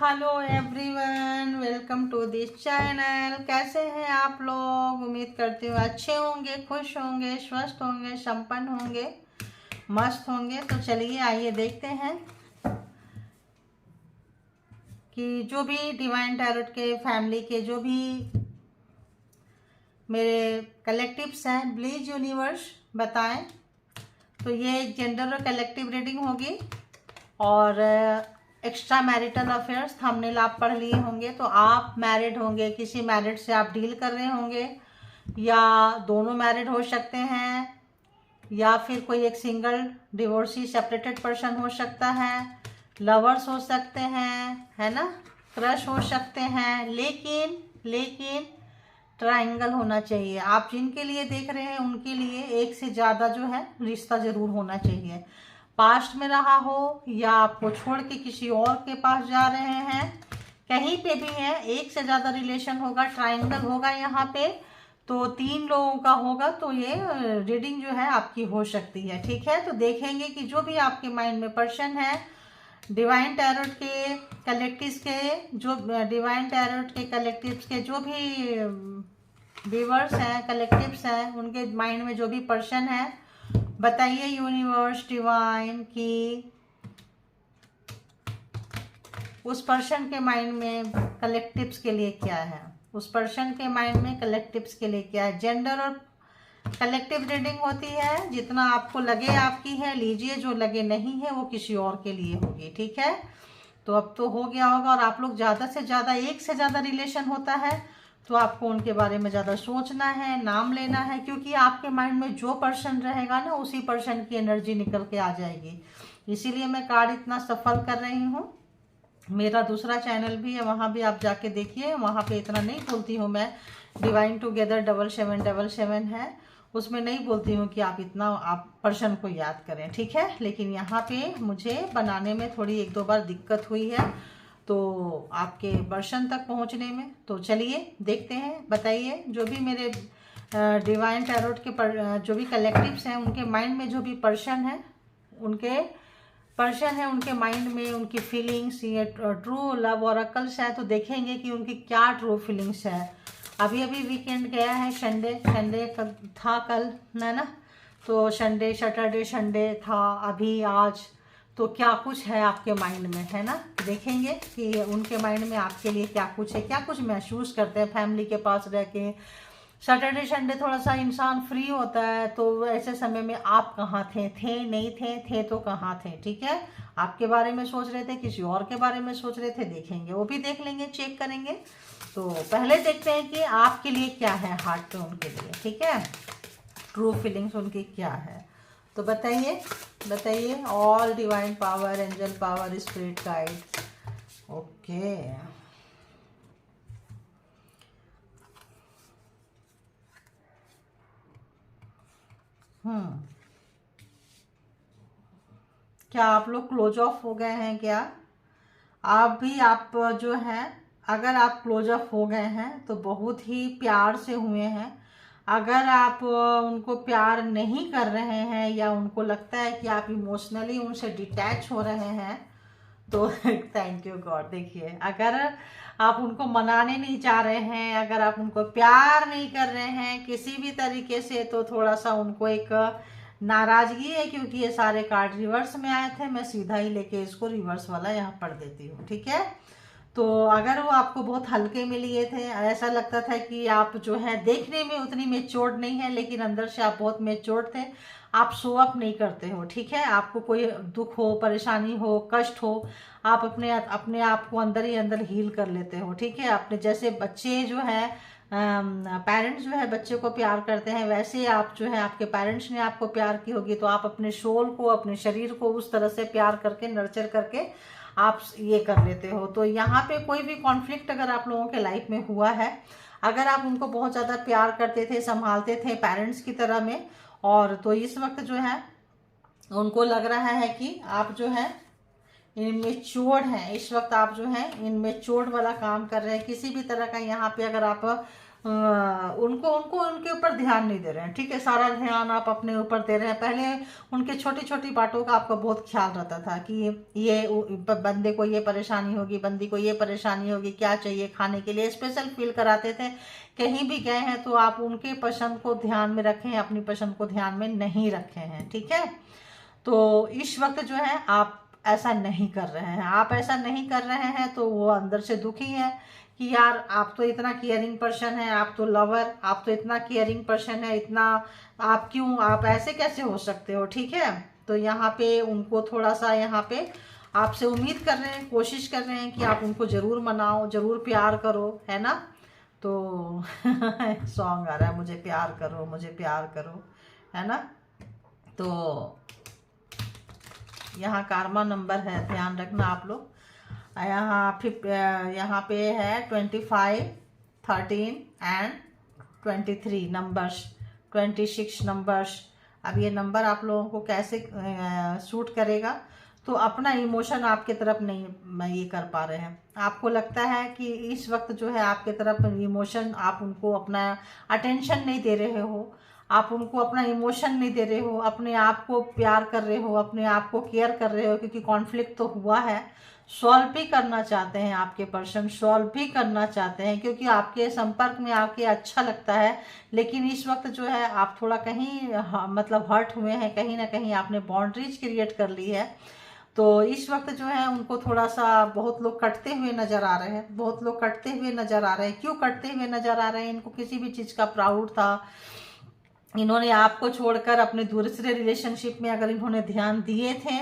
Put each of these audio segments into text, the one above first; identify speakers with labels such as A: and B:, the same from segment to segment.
A: Hello everyone, welcome to this channel. कैसे हैं आप लोग? उम्मीद करती हूँ अच्छे होंगे, खुश होंगे, स्वस्थ होंगे, संपन्न होंगे, मस्त होंगे। तो चलिए आइए देखते हैं कि जो भी डिवाइन टैरोट के फैमिली के जो भी मेरे कलेक्टिव्स हैं, ब्लीज यूनिवर्स बताएं। तो ये जेंडर और कलेक्टिव रीडिंग होगी और एक्स्ट्रा मैरिटल अफेयर्स थंबनेल आप पढ़ लिए होंगे। तो आप मैरिड होंगे, किसी मैरिड से आप डील कर रहे होंगे, या दोनों मैरिड हो सकते हैं, या फिर कोई एक सिंगल डिवोर्सी सेपरेटेड पर्सन हो सकता है, लवर्स हो सकते हैं, है ना, क्रश हो सकते हैं। लेकिन ट्रायंगल होना चाहिए। आप जिनके लिए देख रहे हैं उनके लिए एक से ज़्यादा जो है रिश्ता ज़रूर होना चाहिए। पास्ट में रहा हो या आपको छोड़ के किसी और के पास जा रहे हैं, कहीं पे भी है, एक से ज़्यादा रिलेशन होगा, ट्रायंगल होगा यहाँ पे। तो 3 लोगों का होगा तो ये रीडिंग जो है आपकी हो सकती है। ठीक है, तो देखेंगे कि जो भी आपके माइंड में पर्सन है, डिवाइन टैरोट के कलेक्टिव्स के जो डिवाइन टैरोट के कलेक्टिव्स के जो भी व्यूअर्स हैं, कलेक्टिव्स हैं, उनके माइंड में जो भी पर्सन है, बताइए यूनिवर्स डिवाइन कि उस पर्सन के माइंड में कलेक्टिव्स के लिए क्या है, उस पर्सन के माइंड में कलेक्टिव्स के लिए क्या है। जेंडर और कलेक्टिव रीडिंग होती है, जितना आपको लगे आपकी है लीजिए, जो लगे नहीं है वो किसी और के लिए होगी। ठीक है, तो अब तो हो गया होगा। और आप लोग ज़्यादा से ज़्यादा, एक से ज़्यादा रिलेशन होता है तो आपको उनके बारे में ज़्यादा सोचना है, नाम लेना है, क्योंकि आपके माइंड में जो पर्सन रहेगा ना, उसी पर्सन की एनर्जी निकल के आ जाएगी। इसीलिए मैं कार्ड इतना सफल कर रही हूँ। मेरा दूसरा चैनल भी है, वहाँ भी आप जाके देखिए, वहाँ पे इतना नहीं बोलती हूँ मैं। डिवाइन टुगेदर 7777 है, उसमें नहीं बोलती हूँ कि आप इतना आप पर्सन को याद करें। ठीक है, लेकिन यहाँ पे मुझे बनाने में थोड़ी 1-2 बार दिक्कत हुई है, तो आपके पर्सन तक पहुँचने में। तो चलिए देखते हैं, बताइए जो भी मेरे डिवाइन टैरोट के जो भी कलेक्टिव्स हैं, उनके माइंड में जो भी पर्सन है, उनके माइंड में उनकी फीलिंग्स, ये ट्रू लव ऑरेकल्स है। तो देखेंगे कि उनकी क्या ट्रू फीलिंग्स है। अभी वीकेंड गया है, संडे था कल, है ना, तो संडे सैटरडे संडे था, अभी आज। तो क्या कुछ है आपके माइंड में, है ना, देखेंगे कि उनके माइंड में आपके लिए क्या कुछ है, क्या कुछ महसूस करते हैं फैमिली के पास रह के। सैटरडे संडे थोड़ा सा इंसान फ्री होता है, तो ऐसे समय में आप कहाँ थे नहीं थे तो कहाँ थे। ठीक है, आपके बारे में सोच रहे थे, किसी और के बारे में सोच रहे थे, देखेंगे, वो भी देख लेंगे, चेक करेंगे। तो पहले देखते हैं कि आपके लिए क्या है हार्ट पे उनके लिए। ठीक है, ट्रू फीलिंग्स उनकी क्या है। तो बताइए all divine power, angel power, spirit guide. Okay, क्या आप लोग क्लोज ऑफ हो गए हैं क्या? आप जो है, अगर आप क्लोज ऑफ हो गए हैं तो बहुत ही प्यार से हुए हैं। अगर आप उनको प्यार नहीं कर रहे हैं, या उनको लगता है कि आप इमोशनली उनसे डिटैच हो रहे हैं, तो थैंक यू गॉड। देखिए, अगर आप उनको मनाने नहीं चाह रहे हैं, अगर आप उनको प्यार नहीं कर रहे हैं किसी भी तरीके से, तो थोड़ा सा उनको एक नाराजगी है, क्योंकि ये सारे कार्ड रिवर्स में आए थे। मैं सीधा ही लेके इसको रिवर्स वाला यहाँ पढ़ देती हूँ। ठीक है, तो अगर वो आपको बहुत हल्के में लिए थे, ऐसा लगता था कि आप जो है देखने में उतनी मेच्योर्ड नहीं है, लेकिन अंदर से आप बहुत मेच्योर्ड थे, आप शो अप नहीं करते हो। ठीक है, आपको कोई दुख हो, परेशानी हो, कष्ट हो, आप अपने आप को अंदर ही अंदर हील कर लेते हो। ठीक है, अपने जैसे बच्चे जो है, पेरेंट्स जो है बच्चे को प्यार करते हैं, वैसे आप जो है, आपके पेरेंट्स ने आपको प्यार की होगी, तो आप अपने सोल को, अपने शरीर को उस तरह से प्यार करके, नर्चर करके आप ये कर लेते हो। तो यहाँ पे कोई भी कॉन्फ्लिक्ट अगर आप लोगों के लाइफ में हुआ है, अगर आप उनको बहुत ज़्यादा प्यार करते थे, संभालते थे पेरेंट्स की तरह में, और तो इस वक्त जो है उनको लग रहा है कि आप जो है इनमेच्योर्ड हैं, इस वक्त आप जो है इनमेच्योर्ड वाला काम कर रहे हैं। किसी भी तरह का यहाँ पे अगर आप उनको उनको उनके ऊपर ध्यान नहीं दे रहे हैं, ठीक है। सारा ध्यान आप अपने ऊपर दे रहे हैं। पहले उनके छोटी छोटी बातों का आपका बहुत ख्याल रहता था कि ये बंदे को ये परेशानी होगी, बंदी को ये परेशानी होगी, क्या चाहिए खाने के लिए, स्पेशल फील कराते थे। कहीं भी गए हैं तो आप उनके पसंद को ध्यान में रखें, अपनी पसंद को ध्यान में नहीं रखे हैं, ठीक है। तो इस वक्त जो है आप ऐसा नहीं कर रहे हैं। आप ऐसा नहीं कर रहे हैं तो वो अंदर से दुखी है कि यार आप तो इतना केयरिंग पर्सन है, आप तो लवर, आप तो इतना केयरिंग पर्सन है, इतना आप क्यों, आप ऐसे कैसे हो सकते हो, ठीक है। तो यहाँ पे उनको थोड़ा सा यहाँ पे आपसे उम्मीद कर रहे हैं, कोशिश कर रहे हैं कि आप उनको ज़रूर मनाओ, ज़रूर प्यार करो, है ना। तो सॉन्ग आ रहा है, मुझे प्यार करो, मुझे प्यार करो, है ना। तो यहाँ कार्मा नंबर है, ध्यान रखना आप लोग। यहाँ पे है 25, 13 एंड 23 नंबर्स, 26 नंबर्स। अब ये नंबर आप लोगों को कैसे सूट करेगा, तो अपना इमोशन आपके तरफ नहीं ये कर पा रहे हैं। आपको लगता है कि इस वक्त जो है आपके तरफ इमोशन, आप उनको अपना अटेंशन नहीं दे रहे हो, आप उनको अपना इमोशन नहीं दे रहे हो, अपने आप को प्यार कर रहे हो, अपने आप को केयर कर रहे हो, क्योंकि कॉन्फ्लिक्ट तो हुआ है। सॉल्व भी करना चाहते हैं आपके पर्सन, सॉल्व भी करना चाहते हैं, क्योंकि आपके संपर्क में आके अच्छा लगता है। लेकिन इस वक्त जो है आप थोड़ा कहीं मतलब हर्ट हुए हैं, कहीं ना कहीं आपने बाउंड्रीज क्रिएट कर ली है। तो इस वक्त जो है उनको थोड़ा सा, बहुत लोग कटते हुए नजर आ रहे हैं, बहुत लोग कटते हुए नजर आ रहे हैं। क्यों कटते हुए नजर आ रहे हैं? इनको किसी भी चीज़ का प्राउड था। इन्होंने आपको छोड़कर अपने दूसरे रिलेशनशिप में अगर इन्होंने ध्यान दिए थे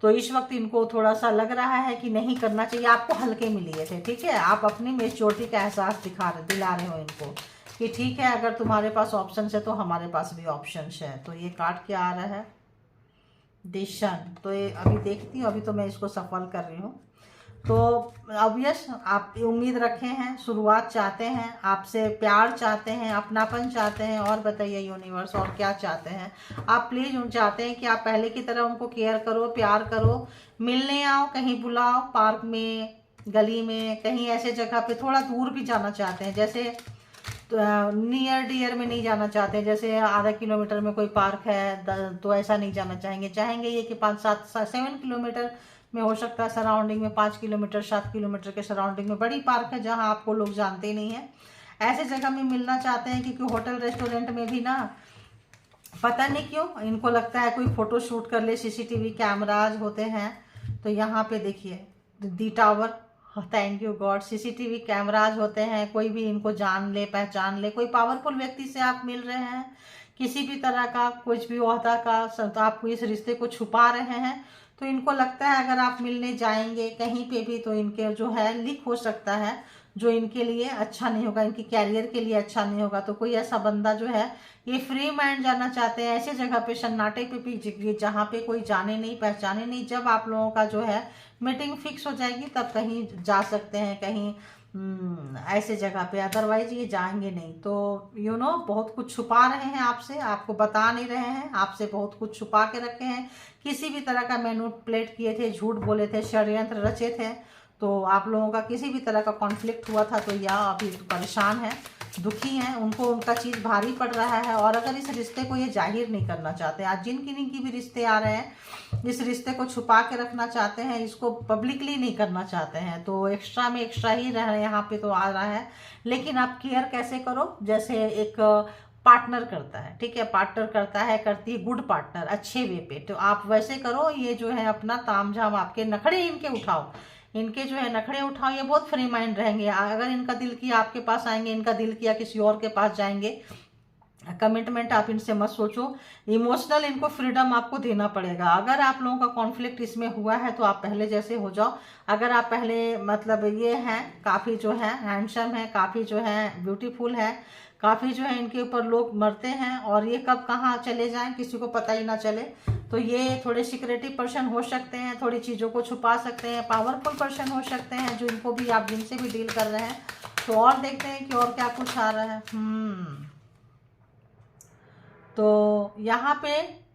A: तो इस वक्त इनको थोड़ा सा लग रहा है कि नहीं करना चाहिए। आपको हल्के में लिए थे, ठीक है। आप अपनी मेच्योरिटी का एहसास दिला रहे हो इनको कि ठीक है, अगर तुम्हारे पास ऑप्शन है तो हमारे पास भी ऑप्शन है। तो ये कार्ड क्या आ रहा है? डिसीजन। तो ये अभी देखती हूँ, अभी तो मैं इसको सफल कर रही हूँ। तो ऑब्वियस आप उम्मीद रखे हैं, शुरुआत चाहते हैं, आपसे प्यार चाहते हैं, अपनापन चाहते हैं। और बताइए यूनिवर्स और क्या चाहते हैं आप? प्लीज उन चाहते हैं कि आप पहले की तरह उनको केयर करो, प्यार करो, मिलने आओ, कहीं बुलाओ, पार्क में, गली में, कहीं ऐसे जगह पे। थोड़ा दूर भी जाना चाहते हैं, जैसे नियर डियर में नहीं जाना चाहते, जैसे आधा किलोमीटर में कोई पार्क है तो ऐसा नहीं जाना चाहेंगे। चाहेंगे ये कि 5-7 किलोमीटर में हो सकता है, सराउंडिंग में 5 किलोमीटर 7 किलोमीटर के सराउंडिंग में बड़ी पार्क है जहां आपको लोग जानते नहीं है, ऐसे जगह में मिलना चाहते हैं। क्योंकि होटल रेस्टोरेंट में भी ना, पता नहीं क्यों इनको लगता है कोई फोटो शूट कर ले, सीसीटीवी कैमराज होते हैं। तो यहाँ पे देखिए the tower, thank you God, CCTV cameras होते हैं। कोई भी इनको जान ले, पहचान ले, कोई पावरफुल व्यक्ति से आप मिल रहे हैं, किसी भी तरह का कुछ भी ओहदा का, तो आप इस रिश्ते को छुपा रहे हैं। तो इनको लगता है अगर आप मिलने जाएंगे कहीं पे भी तो इनके जो है लीक हो सकता है, जो इनके लिए अच्छा नहीं होगा, इनकी कैरियर के लिए अच्छा नहीं होगा। तो कोई ऐसा बंदा जो है, ये फ्री माइंड जाना चाहते हैं, ऐसे जगह पे, सन्नाटे पे भी, जहाँ पे कोई जाने नहीं, पहचाने नहीं। जब आप लोगों का जो है मीटिंग फिक्स हो जाएगी तब कहीं जा सकते हैं, कहीं ऐसे जगह पे, अदरवाइज ये जाएंगे नहीं। तो बहुत कुछ छुपा रहे हैं आपसे, आपको बता नहीं रहे हैं, आपसे बहुत कुछ छुपा के रखे हैं। किसी भी तरह का मैनिपुलेट किए थे, झूठ बोले थे, षड्यंत्र रचे थे। तो आप लोगों का किसी भी तरह का कॉन्फ्लिक्ट हुआ था, तो यह अभी परेशान है, दुखी हैं, उनको उनका चीज़ भारी पड़ रहा है। और अगर इस रिश्ते को ये जाहिर नहीं करना चाहते, आज जिनकी भी रिश्ते आ रहे हैं, इस रिश्ते को छुपा के रखना चाहते हैं, इसको पब्लिकली नहीं करना चाहते हैं, तो एक्स्ट्रा में एक्स्ट्रा ही रह यहाँ पे तो आ रहा है। लेकिन आप केयर कैसे करो? जैसे एक पार्टनर करता है, ठीक है, पार्टनर करता है, करती है, गुड पार्टनर, अच्छे वे पे, तो आप वैसे करो। ये जो है अपना तामझाम, आपके नखड़े इनके उठाओ, इनके जो है नखड़े उठाओ, ये बहुत फ्री माइंड रहेंगे। अगर इनका दिल किया आपके पास आएंगे, इनका दिल किया किसी और के पास जाएंगे। कमिटमेंट आप इनसे मत सोचो, इमोशनल इनको फ्रीडम आपको देना पड़ेगा। अगर आप लोगों का कॉन्फ्लिक्ट इसमें हुआ है तो आप पहले जैसे हो जाओ। अगर आप पहले मतलब ये हैं, काफ़ी जो है हैंडसम है, काफ़ी जो है ब्यूटीफुल है, काफ़ी जो है इनके ऊपर लोग मरते हैं, और ये कब कहाँ चले जाएं किसी को पता ही ना चले। तो ये थोड़े सिक्रेटिव पर्सन हो सकते हैं, थोड़ी चीज़ों को छुपा सकते हैं, पावरफुल पर्सन हो सकते हैं, जो इनको भी आप जिनसे भी डील कर रहे हैं। तो और देखते हैं कि और क्या कुछ आ रहा है। तो यहाँ पे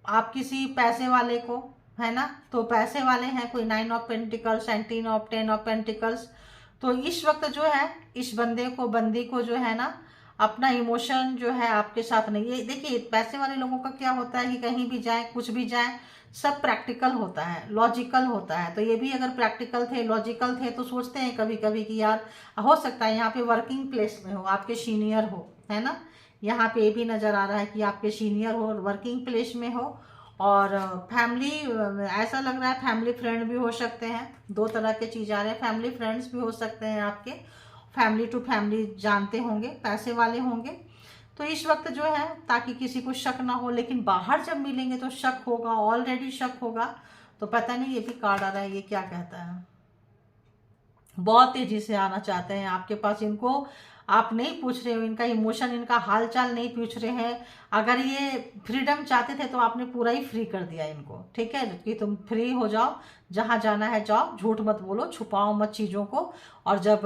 A: आप किसी पैसे वाले को, है ना, तो पैसे वाले हैं, कोई 9 of pentacles and 10 of pentacles. तो इस वक्त जो है इस बंदी को जो है ना, अपना इमोशन जो है आपके साथ नहीं है। देखिए पैसे वाले लोगों का क्या होता है कि कहीं भी जाए कुछ भी जाए सब प्रैक्टिकल होता है, लॉजिकल होता है। तो ये भी अगर प्रैक्टिकल थे, लॉजिकल थे, तो सोचते हैं कभी कभी कि यार हो सकता है यहाँ पे वर्किंग प्लेस में हो, आपके सीनियर हो, है ना। यहाँ पे ये भी नज़र आ रहा है कि आपके सीनियर हो, वर्किंग प्लेस में हो, और फैमिली, ऐसा लग रहा है फैमिली फ्रेंड भी हो सकते हैं। दो तरह के चीज़ आ रहे हैं, फैमिली फ्रेंड्स भी हो सकते हैं आपके, फैमिली टू फैमिली जानते होंगे, पैसे वाले होंगे। तो इस वक्त जो है ताकि किसी को शक ना हो, लेकिन बाहर जब मिलेंगे तो शक होगा, ऑलरेडी शक होगा। तो पता नहीं, ये भी कार्ड आ रहा है, ये क्या कहता है। बहुत तेजी से आना चाहते हैं आपके पास, इनको आप नहीं पूछ रहे हो, इनका इमोशन, इनका हालचाल नहीं पूछ रहे हैं। अगर ये फ्रीडम चाहते थे तो आपने पूरा ही फ्री कर दिया इनको, ठीक है, कि तुम फ्री हो जाओ, जहाँ जाना है जाओ, झूठ मत बोलो, छुपाओ मत चीज़ों को, और जब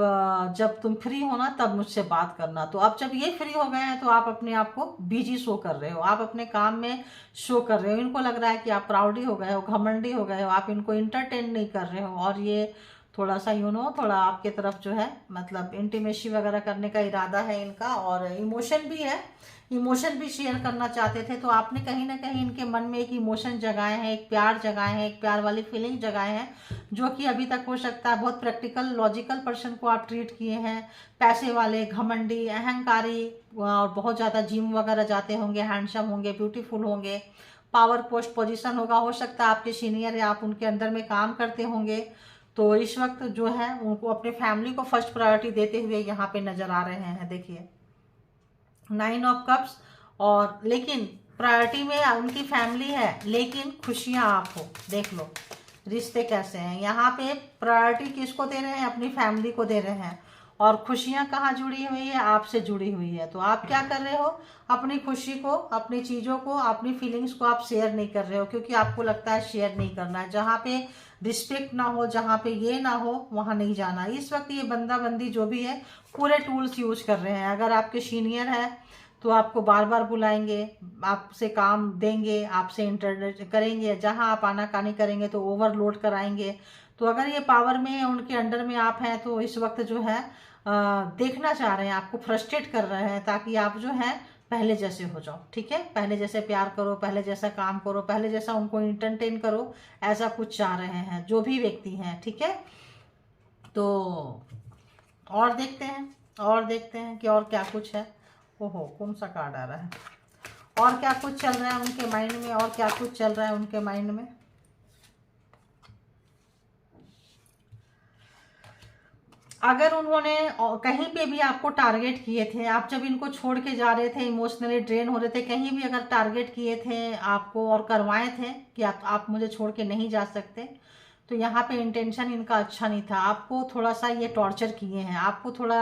A: जब तुम फ्री हो ना तब मुझसे बात करना। तो अब जब ये फ्री हो गए हैं तो आप अपने आप को बिजी शो कर रहे हो, आप अपने काम में शो कर रहे हो। इनको लग रहा है कि आप प्राउडी हो गए हो, घमंडी हो गए हो, आप इनको इंटरटेन नहीं कर रहे हो, और ये थोड़ा सा थोड़ा आपके तरफ जो है मतलब इंटीमेसी वगैरह करने का इरादा है इनका, और इमोशन भी है, इमोशन भी शेयर करना चाहते थे। तो आपने कहीं ना कहीं इनके मन में एक इमोशन जगाए हैं, एक प्यार जगाए हैं, एक प्यार वाली फीलिंग जगाए हैं, जो कि अभी तक हो सकता है बहुत प्रैक्टिकल लॉजिकल पर्सन को आप ट्रीट किए हैं। पैसे वाले, घमंडी, अहंकारी, और बहुत ज़्यादा जिम वगैरह जाते होंगे, हैंडसम होंगे, ब्यूटीफुल होंगे, पावर पोस्ट पोजीशन होगा, हो सकता है आपके सीनियर या आप उनके अंदर में काम करते होंगे। तो इस वक्त जो है उनको अपने फैमिली को फर्स्ट प्रायोरिटी देते हुए यहाँ पे नजर आ रहे हैं। देखिए 9 ऑफ कप्स, और लेकिन प्रायोरिटी में उनकी फैमिली है, लेकिन खुशियाँ आप हो। देख लो रिश्ते कैसे हैं, यहाँ पे प्रायोरिटी किसको दे रहे हैं, अपनी फैमिली को दे रहे हैं, और खुशियाँ कहाँ जुड़ी हुई है, आपसे जुड़ी हुई है। तो आप क्या कर रहे हो, अपनी खुशी को, अपनी चीज़ों को, अपनी फीलिंग्स को आप शेयर नहीं कर रहे हो, क्योंकि आपको लगता है शेयर नहीं करना है। जहाँ पे रिस्पेक्ट ना हो, जहाँ पे ये ना हो, वहाँ नहीं जाना। इस वक्त ये बंदा बंदी जो भी है पूरे टूल्स यूज कर रहे हैं। अगर आपके सीनियर है तो आपको बार बार बुलाएंगे, आपसे काम देंगे, आपसे इंटरनेट करेंगे, जहाँ आप आनाकानी करेंगे तो ओवरलोड कराएंगे। तो अगर ये पावर में, उनके अंडर में आप हैं, तो इस वक्त जो है देखना चाह रहे हैं, आपको फ्रस्ट्रेट कर रहे हैं, ताकि आप जो है पहले जैसे हो जाओ, ठीक है, पहले जैसे प्यार करो, पहले जैसा काम करो, पहले जैसा उनको इंटरटेन करो, ऐसा कुछ चाह रहे हैं जो भी व्यक्ति हैं, ठीक है। तो और देखते हैं, और देखते हैं कि और क्या कुछ है। ओहो कौन सा कार्ड आ रहा है, और क्या कुछ चल रहा है उनके माइंड में, और क्या कुछ चल रहा है उनके माइंड में। अगर उन्होंने कहीं पे भी आपको टारगेट किए थे, आप जब इनको छोड़ के जा रहे थे, इमोशनली ड्रेन हो रहे थे, कहीं भी अगर टारगेट किए थे आपको और करवाए थे कि आप मुझे छोड़ के नहीं जा सकते, तो यहाँ पे इंटेंशन इनका अच्छा नहीं था। आपको थोड़ा सा ये टॉर्चर किए हैं, आपको थोड़ा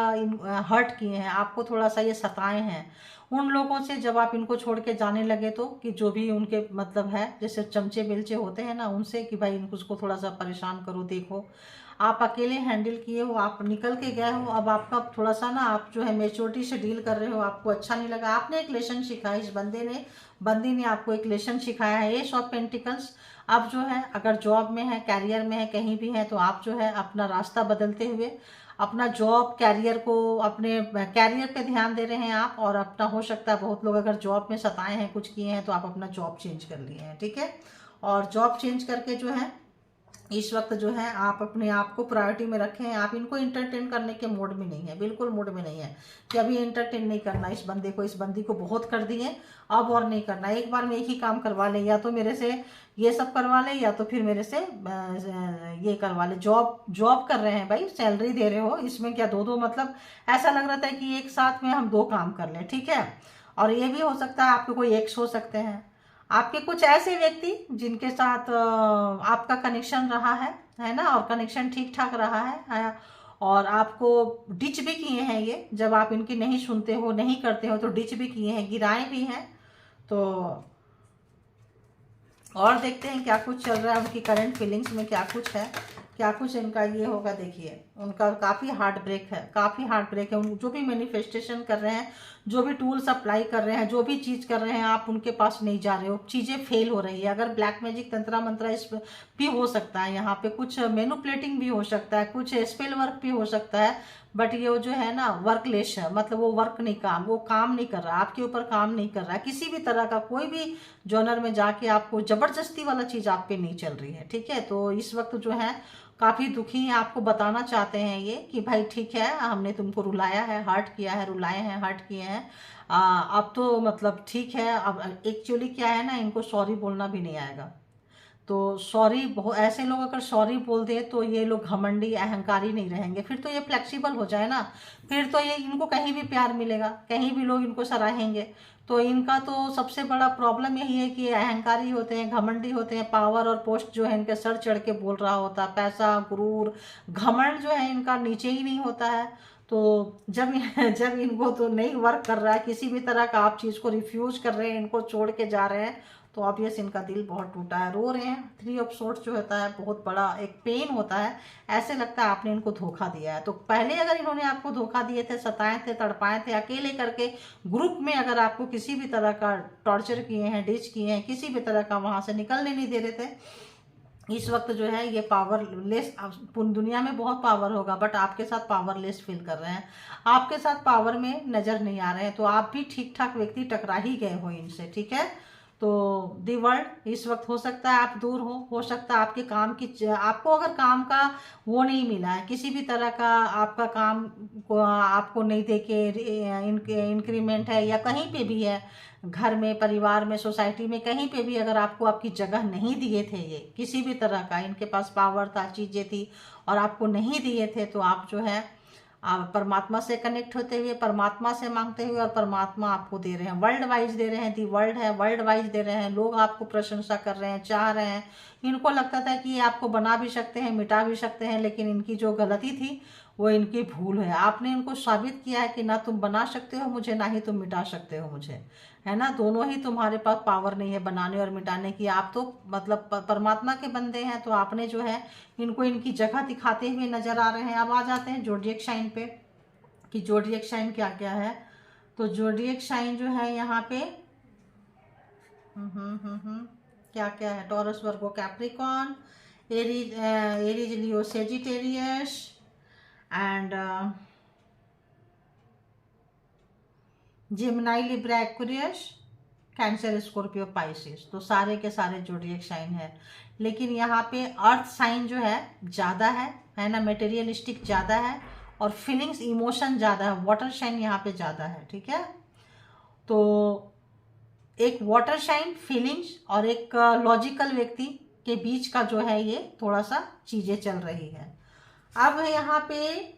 A: हर्ट किए हैं, आपको थोड़ा सा ये सताए हैं। उन लोगों से जब आप इनको छोड़ के जाने लगे तो कि जो भी उनके मतलब है, जैसे चमचे बेलचे होते हैं ना, उनसे कि भाई इनको उसको थोड़ा सा परेशान करो, देखो आप अकेले हैंडल किए हो, आप निकल के गए हो, अब आपका थोड़ा सा ना आप जो है मेच्योरिटी से डील कर रहे हो, आपको अच्छा नहीं लगा, आपने एक लेसन सिखाया, इस बंदी ने आपको एक लेसन सिखाया है। एस ऑफ पेंटिकल्स, अब जो है अगर जॉब में है, कैरियर में है, कहीं भी है, तो आप जो है अपना रास्ता बदलते हुए अपना जॉब कैरियर को, अपने कैरियर पे ध्यान दे रहे हैं आप, और अपना हो सकता है बहुत लोग अगर जॉब में सताए हैं, कुछ किए हैं, तो आप अपना जॉब चेंज कर लिए हैं, ठीक है। और जॉब चेंज करके जो है इस वक्त जो है आप अपने आप को प्रायोरिटी में रखें। आप इनको इंटरटेन करने के मूड में नहीं है, बिल्कुल मूड में नहीं है कि अभी इंटरटेन नहीं करना इस बंदे को, इस बंदी को बहुत कर दिए, अब और नहीं करना। एक बार में एक ही काम करवा ले, या तो मेरे से ये सब करवा ले, या तो फिर मेरे से ये करवा ले। जॉब कर रहे हैं भाई, सैलरी दे रहे हो, इसमें क्या दो दो मतलब ऐसा लग रहा था कि एक साथ में हम दो काम कर लें, ठीक है। और ये भी हो सकता है आपके कोई एक्स हो सकते हैं, आपके कुछ ऐसे व्यक्ति जिनके साथ आपका कनेक्शन रहा है ना, और कनेक्शन ठीक ठाक रहा है, और आपको डिच भी किए हैं ये, जब आप इनकी नहीं सुनते हो, नहीं करते हो, तो डिच भी किए हैं, गिराए भी हैं। तो और देखते हैं क्या कुछ चल रहा है, उनकी करंट फीलिंग्स में क्या कुछ है, क्या कुछ इनका ये होगा। देखिए उनका काफ़ी हार्ट ब्रेक है, काफ़ी हार्ट ब्रेक है। उन जो भी मैनिफेस्टेशन कर रहे हैं, जो भी टूल्स अप्लाई कर रहे हैं, जो भी चीज़ कर रहे हैं, आप उनके पास नहीं जा रहे हो, चीज़ें फेल हो रही है। अगर ब्लैक मैजिक तंत्रा मंत्रा इस भी हो सकता है, यहाँ पे कुछ मैनिपुलेटिंग भी हो सकता है, कुछ स्पेल वर्क भी हो सकता है, बट ये जो है ना वर्कलेस है, मतलब वो वर्क नहीं, वो काम नहीं कर रहा, आपके ऊपर काम नहीं कर रहा है। किसी भी तरह का कोई भी जॉनर में जाके आपको जबरदस्ती वाला चीज़ आप पे नहीं चल रही है, ठीक है। तो इस वक्त जो है काफ़ी दुखी हैं, आपको बताना चाहते हैं ये कि भाई ठीक है, हमने तुमको रुलाया है, हर्ट किया है, रुलाए हैं, हर्ट किए हैं, अब तो मतलब ठीक है। अब एक्चुअली क्या है ना, इनको सॉरी बोलना भी नहीं आएगा। तो सॉरी, बहुत ऐसे लोग अगर सॉरी बोल दे तो ये लोग घमंडी अहंकारी नहीं रहेंगे, फिर तो ये फ्लेक्सिबल हो जाए ना, फिर तो ये इनको कहीं भी प्यार मिलेगा, कहीं भी लोग इनको सराहेंगे। तो इनका तो सबसे बड़ा प्रॉब्लम यही है कि ये अहंकारी होते हैं, घमंडी होते हैं, पावर और पोस्ट जो है इनके सर चढ़ के बोल रहा होता, पैसा, गुरूर, घमंड जो है इनका नीचे ही नहीं होता है। तो जब जब इनको तो नहीं वर्क कर रहा है, किसी भी तरह का आप चीज़ को रिफ्यूज कर रहे हैं, इनको छोड़ के जा रहे हैं, तो ऑब्वियस इनका दिल बहुत टूटा है, रो रहे हैं। 3 ऑफ सोर्ड्स जो होता है बहुत बड़ा एक पेन होता है, ऐसे लगता है आपने इनको धोखा दिया है। तो पहले अगर इन्होंने आपको धोखा दिए थे, सताए थे, तड़पाए थे, अकेले करके ग्रुप में अगर आपको किसी भी तरह का टॉर्चर किए हैं, डिच किए हैं, किसी भी तरह का वहाँ से निकलने नहीं दे रहे थे, इस वक्त जो है ये पावरलेस, दुनिया में बहुत पावर होगा बट आपके साथ पावरलेस फील कर रहे हैं, आपके साथ पावर में नजर नहीं आ रहे हैं। तो आप भी ठीक ठाक व्यक्ति टकरा ही गए हो इनसे, ठीक है। तो दी वर्ल्ड इस वक्त हो सकता है आप दूर हो सकता है आपके काम की, आपको अगर काम का वो नहीं मिला है, किसी भी तरह का आपका काम को आपको नहीं देके इंक्रीमेंट है, या कहीं पे भी है, घर में, परिवार में, सोसाइटी में, कहीं पे भी अगर आपको आपकी जगह नहीं दिए थे, ये किसी भी तरह का इनके पास पावर था, चीज़ें थी और आपको नहीं दिए थे, तो आप जो है आप परमात्मा से कनेक्ट होते हुए, परमात्मा से मांगते हुए, और परमात्मा आपको दे रहे हैं, वर्ल्ड वाइज दे रहे हैं, दी वर्ल्ड है, वर्ल्ड वाइज दे रहे हैं। लोग आपको प्रशंसा कर रहे हैं, चाह रहे हैं। इनको लगता था कि ये आपको बना भी सकते हैं, मिटा भी सकते हैं, लेकिन इनकी जो गलती थी वो इनकी भूल है। आपने इनको साबित किया है कि ना तुम बना सकते हो मुझे, ना ही तुम मिटा सकते हो मुझे, है ना। दोनों ही तुम्हारे पास पावर नहीं है बनाने और मिटाने की। आप तो मतलब परमात्मा के बंदे हैं, तो आपने जो है इनको इनकी जगह दिखाते हुए नजर आ रहे हैं। अब आ जाते हैं जोडिएक साइन पे कि जोडिएक साइन क्या क्या है। तो जोडिएक साइन जो है यहाँ पे क्या क्या है, taurus, Virgo, Capricorn, Aries, Leo, Sagittarius and Gemini, Libra, Aquarius, cancer, Scorpio, Pisces. तो सारे के सारे जोडिएक साइन है, लेकिन यहाँ पे अर्थ साइन जो है ज़्यादा है ना, मटेरियलिस्टिक ज़्यादा है और फीलिंग्स, इमोशन ज़्यादा है। वाटर साइन यहाँ पे ज़्यादा है, ठीक है। तो एक वाटर साइन, फीलिंग्स और एक लॉजिकल व्यक्ति के बीच का जो है ये थोड़ा सा चीज़ें चल रही है। अब यहाँ पे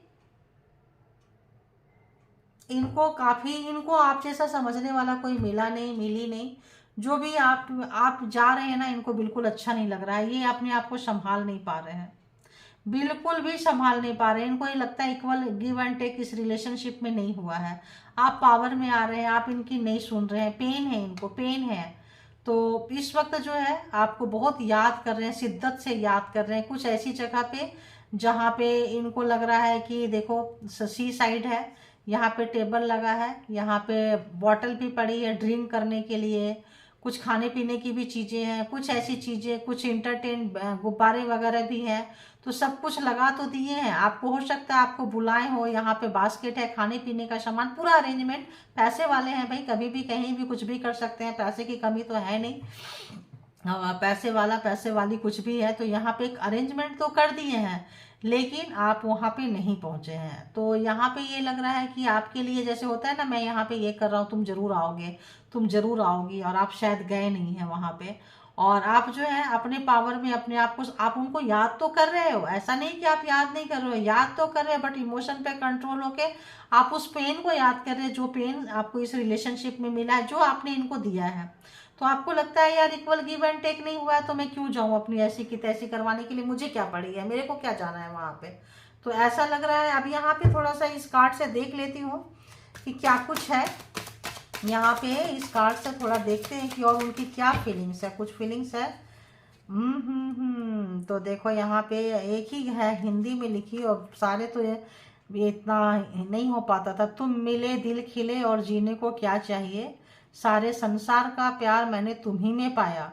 A: इनको आप जैसा समझने वाला कोई मिला नहीं, मिली नहीं। जो भी आप जा रहे हैं ना, इनको बिल्कुल अच्छा नहीं लग रहा है। ये अपने आप को संभाल नहीं पा रहे हैं, बिल्कुल भी संभाल नहीं पा रहे हैं। इनको ये लगता है इक्वल गिव एंड टेक इस रिलेशनशिप में नहीं हुआ है। आप पावर में आ रहे हैं, आप इनकी नहीं सुन रहे हैं, पेन है, इनको पेन है। तो इस वक्त जो है आपको बहुत याद कर रहे हैं, शिद्दत से याद कर रहे हैं, कुछ ऐसी जगह पे जहाँ पे इनको लग रहा है कि देखो सी साइड है, यहाँ पे टेबल लगा है, यहाँ पे बॉटल भी पड़ी है ड्रिंक करने के लिए, कुछ खाने पीने की भी चीज़ें हैं, कुछ ऐसी चीज़ें, कुछ इंटरटेन गुब्बारे वगैरह भी हैं। तो सब कुछ लगा तो दिए हैं, आपको हो सकता है आपको बुलाए हो, यहाँ पे बास्केट है, खाने पीने का सामान, पूरा अरेंजमेंट। पैसे वाले हैं भाई, कभी भी कहीं भी कुछ भी कर सकते हैं, पैसे की कमी तो है नहीं। पैसे वाला, पैसे वाली कुछ भी है, तो यहाँ पे एक अरेंजमेंट तो कर दिए हैं, लेकिन आप वहाँ पे नहीं पहुँचे हैं। तो यहाँ पे ये लग रहा है कि आपके लिए जैसे होता है ना, मैं यहाँ पे ये कर रहा हूँ, तुम जरूर आओगे, तुम जरूर आओगी, और आप शायद गए नहीं हैं वहाँ पे। और आप जो है अपने पावर में अपने आप को, आप उनको याद तो कर रहे हो, ऐसा नहीं कि आप याद नहीं कर रहे हो, याद तो कर रहे हो, बट इमोशन पे कंट्रोल होके आप उस पेन को याद कर रहे हैं, जो पेन आपको इस रिलेशनशिप में मिला है, जो आपने इनको दिया है। तो आपको लगता है यार इक्वल गिव एंड टेक नहीं हुआ है, तो मैं क्यों जाऊं अपनी ऐसी की तैसी करवाने के लिए, मुझे क्या पड़ी है, मेरे को क्या जाना है वहां पे। तो ऐसा लग रहा है। अब यहाँ पे थोड़ा सा इस कार्ड से देख लेती हूँ कि क्या कुछ है यहाँ पे। इस कार्ड से थोड़ा देखते हैं कि और उनकी क्या फीलिंग्स है, कुछ फीलिंग्स है। तो देखो यहाँ पे एक ही है हिंदी में लिखी, और सारे तो ये इतना नहीं हो पाता था। तुम मिले दिल खिले और जीने को क्या चाहिए, सारे संसार का प्यार मैंने तुम ही में पाया,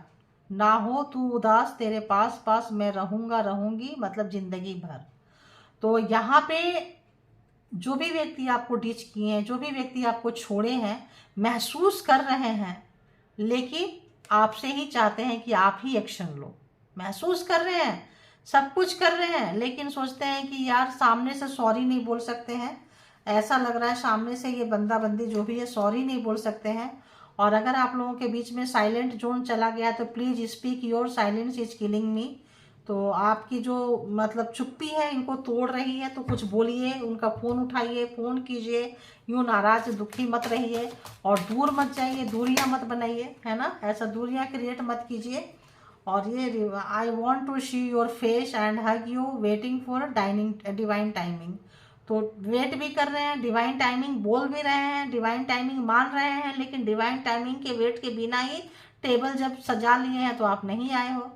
A: ना हो तू उदास तेरे पास पास मैं रहूँगा रहूँगी, मतलब जिंदगी भर। तो यहाँ पे जो भी व्यक्ति आपको डिच किए हैं, जो भी व्यक्ति आपको छोड़े हैं, महसूस कर रहे हैं, लेकिन आपसे ही चाहते हैं कि आप ही एक्शन लो। महसूस कर रहे हैं, सब कुछ कर रहे हैं, लेकिन सोचते हैं कि यार सामने से सॉरी नहीं बोल सकते हैं। ऐसा लग रहा है सामने से ये बंदा बंदी जो भी है सॉरी नहीं बोल सकते हैं। और अगर आप लोगों के बीच में साइलेंट जोन चला गया तो please speak, your silence is killing मी। तो आपकी जो मतलब चुप्पी है इनको तोड़ रही है, तो कुछ बोलिए, उनका फ़ोन उठाइए, फ़ोन कीजिए, यूँ नाराज़ दुखी मत रहिए और दूर मत जाइए, दूरियां मत बनाइए, है ना, ऐसा दूरियां क्रिएट मत कीजिए। और ये I want to see your face and hug you waiting for divine timing. तो वेट भी कर रहे हैं, डिवाइन टाइमिंग बोल भी रहे हैं, डिवाइन टाइमिंग मान रहे हैं, लेकिन डिवाइन टाइमिंग के वेट के बिना ही टेबल जब सजा लिए हैं तो आप नहीं आए हो।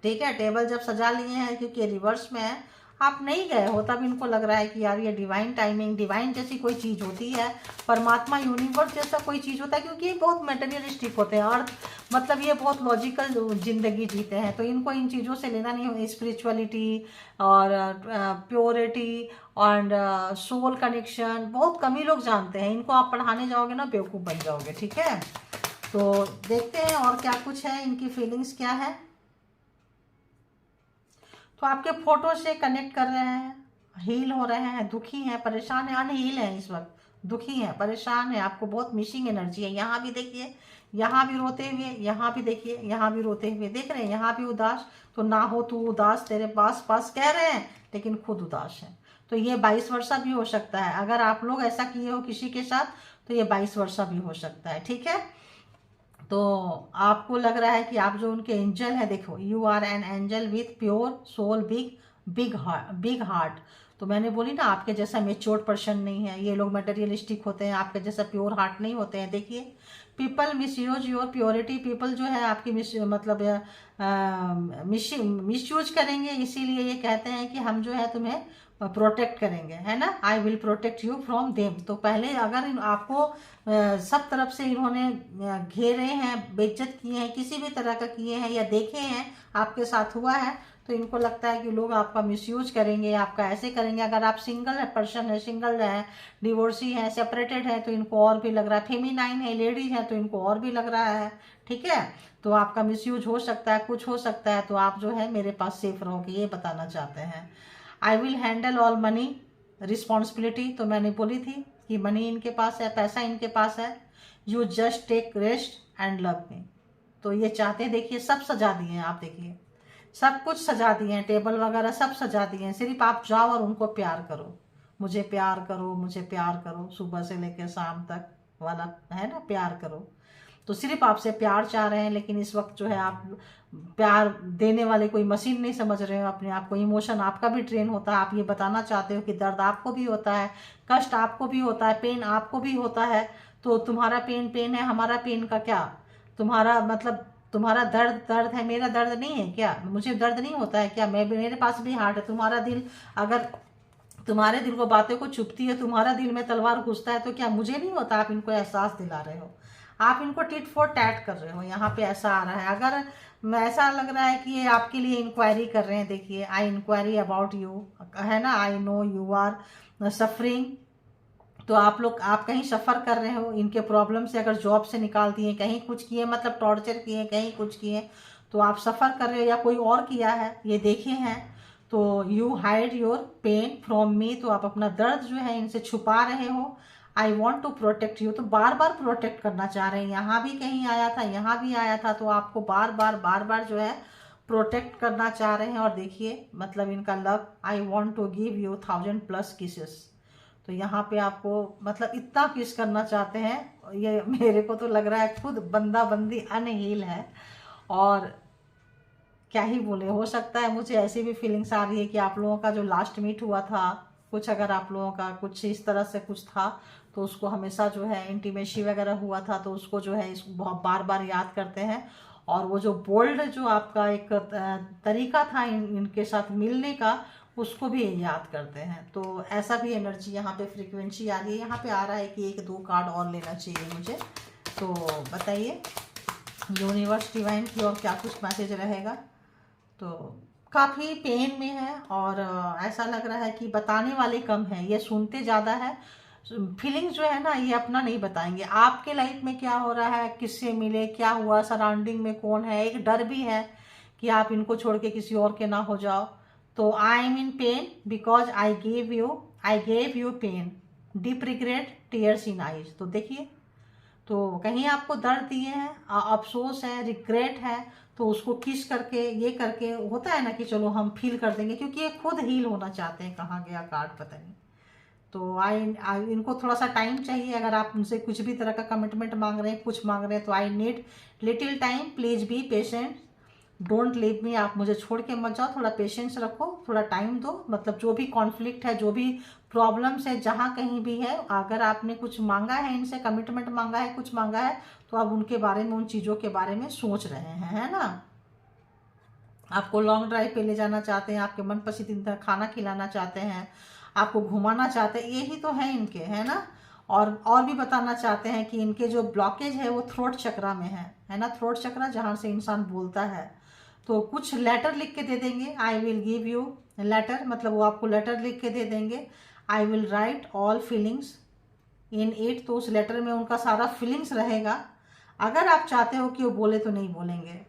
A: ठीक है, टेबल जब सजा लिए हैं क्योंकि रिवर्स में है, आप नहीं गए हो, तब इनको लग रहा है कि यार ये डिवाइन टाइमिंग, डिवाइन जैसी कोई चीज़ होती है, परमात्मा यूनिवर्स जैसा कोई चीज़ होता है, क्योंकि ये बहुत मटेरियलिस्टिक होते हैं और मतलब ये बहुत लॉजिकल जिंदगी जीते हैं, तो इनको इन चीज़ों से लेना नहीं हो। स्पिरिचुअलिटी और प्योरिटी एंड सोल कनेक्शन बहुत कम ही लोग जानते हैं। इनको आप पढ़ाने जाओगे ना बेवकूफ़ बन जाओगे। ठीक है, तो देखते हैं और क्या कुछ है, इनकी फीलिंग्स क्या है। तो आपके फोटो से कनेक्ट कर रहे हैं, हील हो रहे हैं, दुखी हैं, परेशान हैं, अनहील हैं, इस वक्त दुखी हैं, परेशान हैं, आपको बहुत मिसिंग एनर्जी है। यहाँ भी देखिए, यहाँ भी रोते हुए, यहाँ भी देखिए, यहाँ भी रोते हुए, देख रहे हैं, यहाँ भी उदास। तो ना हो तू उदास तेरे पास पास कह रहे हैं, लेकिन खुद उदास है। तो ये 22 वर्षा भी हो सकता है, अगर आप लोग ऐसा किए हो किसी के साथ तो ये 22 वर्षा भी हो सकता है। ठीक है, तो आपको लग रहा है कि आप जो उनके एंजल है, देखो you are an angel with pure soul, big heart. तो मैंने बोली ना, आपके जैसा मेच्योर्ड पर्सन नहीं है, ये लोग मटेरियलिस्टिक होते हैं, आपके जैसा प्योर हार्ट नहीं होते हैं। देखिए, people misuse your purity, people जो है आपकी मतलब मिसयूज करेंगे, इसीलिए ये कहते हैं कि हम जो है तुम्हें प्रोटेक्ट करेंगे, है ना, I will protect you from them. तो पहले अगर आपको सब तरफ से इन्होंने घेरे हैं, बेइज्जत किए हैं, किसी भी तरह का किए हैं या देखे हैं आपके साथ हुआ है, तो इनको लगता है कि लोग आपका मिसयूज करेंगे, आपका ऐसे करेंगे। अगर आप सिंगल है, पर्सन है, सिंगल है, डिवोर्सी है, सेपरेटेड है, तो इनको और भी लग रहा है, फेमिनाइन है, लेडीज है, तो इनको और भी लग रहा है। ठीक है, तो आपका मिसयूज हो सकता है, कुछ हो सकता है, तो आप जो है मेरे पास सेफ रहोगे, ये बताना चाहते हैं। I will handle all money responsibility, तो मैंने बोली थी कि मनी इनके पास है, पैसा इनके पास है। You just take rest and love me, तो ये चाहते हैं, देखिए सब सजा दिए हैं, आप देखिए सब कुछ सजा दिए हैं, टेबल वगैरह सब सजा दिए हैं, सिर्फ आप जाओ और उनको प्यार करो, मुझे प्यार करो, मुझे प्यार करो, सुबह से लेकर शाम तक वाला है ना, प्यार करो। तो सिर्फ आपसे प्यार चाह रहे हैं, लेकिन इस वक्त जो है आप प्यार देने वाले कोई मशीन नहीं समझ रहे हो अपने आप को। इमोशन आपका भी ट्रेन होता है, आप ये बताना चाहते हो कि दर्द आपको भी होता है, कष्ट आपको भी होता है, पेन आपको भी होता है। तो तुम्हारा पेन पेन है, हमारा पेन का क्या, तुम्हारा मतलब तुम्हारा दर्द दर्द है, मेरा दर्द नहीं है क्या, मुझे दर्द नहीं होता है क्या, मैं मेरे पास भी हार्ट है। तुम्हारा दिल, अगर तुम्हारे दिल को बातें को चुभती है, तुम्हारा दिल में तलवार घुसता है, तो क्या मुझे नहीं होता। आप इनको एहसास दिला रहे हो, आप इनको टिट फॉर टैट कर रहे हो, यहाँ पे ऐसा आ रहा है। अगर ऐसा लग रहा है कि ये आपके लिए इंक्वायरी कर रहे हैं, देखिए आई इंक्वायरी अबाउट यू, है ना, I know you are suffering. तो आप लोग, आप कहीं सफ़र कर रहे हो इनके प्रॉब्लम से, अगर जॉब से निकाल दिए, कहीं कुछ किए, मतलब टॉर्चर किए, कहीं कुछ किए, तो आप सफ़र कर रहे हो या कोई और किया है, ये देखे हैं। तो you hide your pain from me, तो आप अपना दर्द जो है इनसे छुपा रहे हो। I want to protect you, तो बार बार प्रोटेक्ट करना चाह रहे हैं, यहाँ भी कहीं आया था, यहाँ भी आया था, तो आपको बार बार जो है प्रोटेक्ट करना चाह रहे हैं। और देखिए मतलब इनका love, I want to give you 1000+ kisses, तो यहाँ पे आपको मतलब इतना किस करना चाहते हैं। ये मेरे को तो लग रहा है खुद बंदा बंदी अनहील है, और क्या ही बोले, हो सकता है मुझे ऐसी भी फीलिंग्स आ रही है कि आप लोगों का जो लास्ट मीट हुआ था, कुछ अगर आप लोगों का कुछ इस तरह से कुछ था, तो उसको हमेशा जो है इंटीमेसी वगैरह हुआ था, तो उसको जो है इसको बहुत बार बार याद करते हैं। और वो जो बोल्ड जो आपका एक तरीका था इनके साथ मिलने का, उसको भी याद करते हैं। तो ऐसा भी एनर्जी यहाँ पे फ्रीक्वेंसी आ रही है। यहाँ पे आ रहा है कि 1-2 कार्ड और लेना चाहिए मुझे। तो बताइए यूनिवर्स डिवाइन की और क्या कुछ मैसेज रहेगा। तो काफ़ी पेन में है और ऐसा लग रहा है कि बताने वाले कम हैं, ये सुनते ज़्यादा है। फीलिंग्स जो है ना, ये अपना नहीं बताएंगे। आपके लाइफ में क्या हो रहा है, किससे मिले, क्या हुआ, सराउंडिंग में कौन है, एक डर भी है कि आप इनको छोड़ के किसी और के ना हो जाओ। तो I am in pain because I gave you pain, deep regret, tears in eyes. तो देखिए, तो कहीं आपको दर्द दिए हैं, अफसोस है, रिग्रेट है, तो उसको किस करके, ये करके होता है ना कि चलो हम फील कर देंगे, क्योंकि ये खुद हील होना चाहते हैं। कहाँ गया कार्ड पता नहीं। तो इनको थोड़ा सा टाइम चाहिए। अगर आप उनसे कुछ भी तरह का कमिटमेंट मांग रहे हैं, कुछ मांग रहे हैं, तो I need little time, please be patient, don't leave me. आप मुझे छोड़ के मत जाओ, थोड़ा पेशेंस रखो, थोड़ा टाइम दो। मतलब जो भी कॉन्फ्लिक्ट है, जो भी प्रॉब्लम्स है, जहाँ कहीं भी है, अगर आपने कुछ मांगा है, इनसे कमिटमेंट मांगा है, कुछ मांगा है, तो आप उनके बारे में, उन चीज़ों के बारे में सोच रहे हैं, है ना। आपको लॉन्ग ड्राइव पे ले जाना चाहते हैं, आपके मन पसंदीदा खाना खिलाना चाहते हैं, आपको घुमाना चाहते हैं, यही तो है इनके, है ना। और भी बताना चाहते हैं कि इनके जो ब्लॉकेज है वो थ्रोट चक्रा में है ना। थ्रोट चक्रा जहाँ से इंसान बोलता है। तो कुछ लेटर लिख के दे देंगे, I will give you later, मतलब वो आपको लेटर लिख के दे देंगे। I will write all feelings in it, तो उस लेटर में उनका सारा फीलिंग्स रहेगा। अगर आप चाहते हो कि वो बोले तो नहीं बोलेंगे,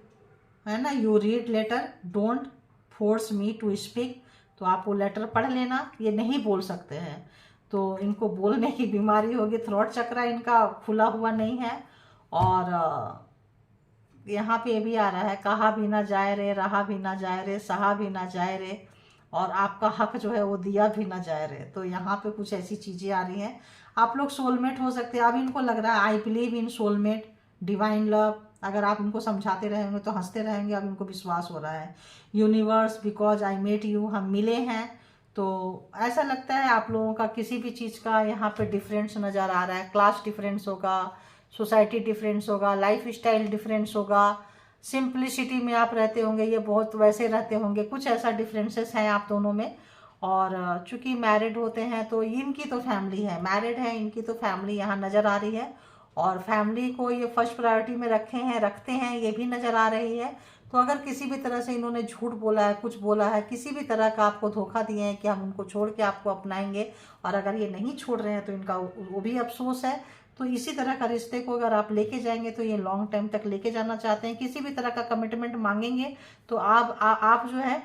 A: है ना। You read letter, don't force me to speak. तो आप वो लेटर पढ़ लेना, ये नहीं बोल सकते हैं। तो इनको बोलने की बीमारी होगी, थ्रोट चक्रा इनका खुला हुआ नहीं है। और यहाँ पे भी आ रहा है, कहा भी ना जाए रे, रहा भी ना जाए रे, सहा भी ना जाए रे, और आपका हक जो है वो दिया भी ना जाए रे। तो यहाँ पे कुछ ऐसी चीज़ें आ रही हैं। आप लोग सोलमेट हो सकते हैं। अब इनको लग रहा है I believe in soulmate, divine love. अगर आप इनको समझाते रहेंगे तो हंसते रहेंगे। अब इनको विश्वास हो रहा है। Universe because I met you, हम मिले हैं। तो ऐसा लगता है आप लोगों का किसी भी चीज़ का यहाँ पे डिफरेंस नज़र आ रहा है। क्लास डिफरेंस होगा, सोसाइटी डिफरेंस होगा, लाइफ स्टाइल डिफरेंस होगा, सिंप्लिसिटी में आप रहते होंगे, ये बहुत वैसे रहते होंगे, कुछ ऐसा डिफरेंसेस हैं आप दोनों में। और चूंकि मैरिड होते हैं तो इनकी तो फैमिली है, मैरिड है, इनकी तो फैमिली यहाँ नज़र आ रही है। और फैमिली को ये फर्स्ट प्रायोरिटी में रखते हैं, ये भी नज़र आ रही है। तो अगर किसी भी तरह से इन्होंने झूठ बोला है, कुछ बोला है, किसी भी तरह का आपको धोखा दिए हैं कि हम उनको छोड़ के आपको अपनाएंगे, और अगर ये नहीं छोड़ रहे हैं तो इनका वो भी अफसोस है। तो इसी तरह का रिश्ते को अगर आप लेके जाएंगे तो ये लॉन्ग टाइम तक लेके जाना चाहते हैं। किसी भी तरह का कमिटमेंट मांगेंगे तो आप जो है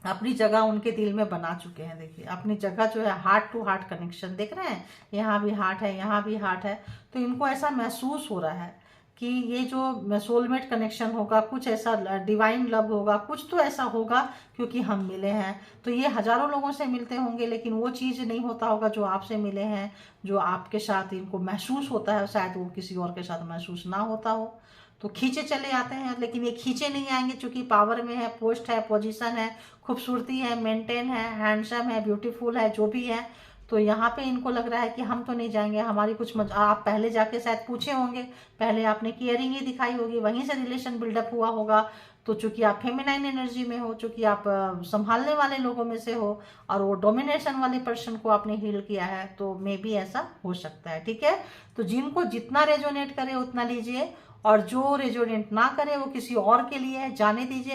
A: अपनी जगह उनके दिल में बना चुके हैं। देखिए अपनी जगह जो है, हार्ट टू हार्ट कनेक्शन देख रहे हैं, यहाँ भी हार्ट है, यहाँ भी हार्ट है। तो इनको ऐसा महसूस हो रहा है कि ये जो सोलमेट कनेक्शन होगा, कुछ ऐसा डिवाइन लव होगा, कुछ तो ऐसा होगा, क्योंकि हम मिले हैं। तो ये हजारों लोगों से मिलते होंगे, लेकिन वो चीज़ नहीं होता होगा जो आपसे मिले हैं, जो आपके साथ इनको महसूस होता है, शायद वो किसी और के साथ महसूस ना होता हो। तो खींचे चले आते हैं, लेकिन ये खींचे नहीं आएंगे, क्योंकि पावर में है, पोस्ट है, पोजीशन है, खूबसूरती है, मेंटेन है, हैंडसम है, ब्यूटीफुल है, जो भी है। तो यहाँ पे इनको लग रहा है कि हम तो नहीं जाएंगे, हमारी कुछ आप पहले जाके शायद पूछे होंगे, पहले आपने केयरिंग ही दिखाई होगी, वहीं से रिलेशन बिल्डअप हुआ होगा। तो चूंकि आप फेमिनाइन एनर्जी में हो, चूंकि आप संभालने वाले लोगों में से हो, और वो डोमिनेशन वाले पर्सन को आपने हील किया है, तो मे भी ऐसा हो सकता है। ठीक है, तो जिनको जितना रेजोनेट करे उतना लीजिए, और जो रेजोनेट ना करे वो किसी और के लिए है, जाने दीजिए।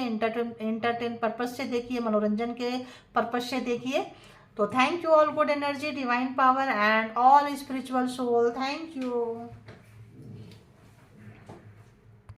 A: एंटरटेन पर्पज से देखिए, मनोरंजन के पर्पज से देखिए। तो thank you all good energy, divine power and all spiritual soul, thank you.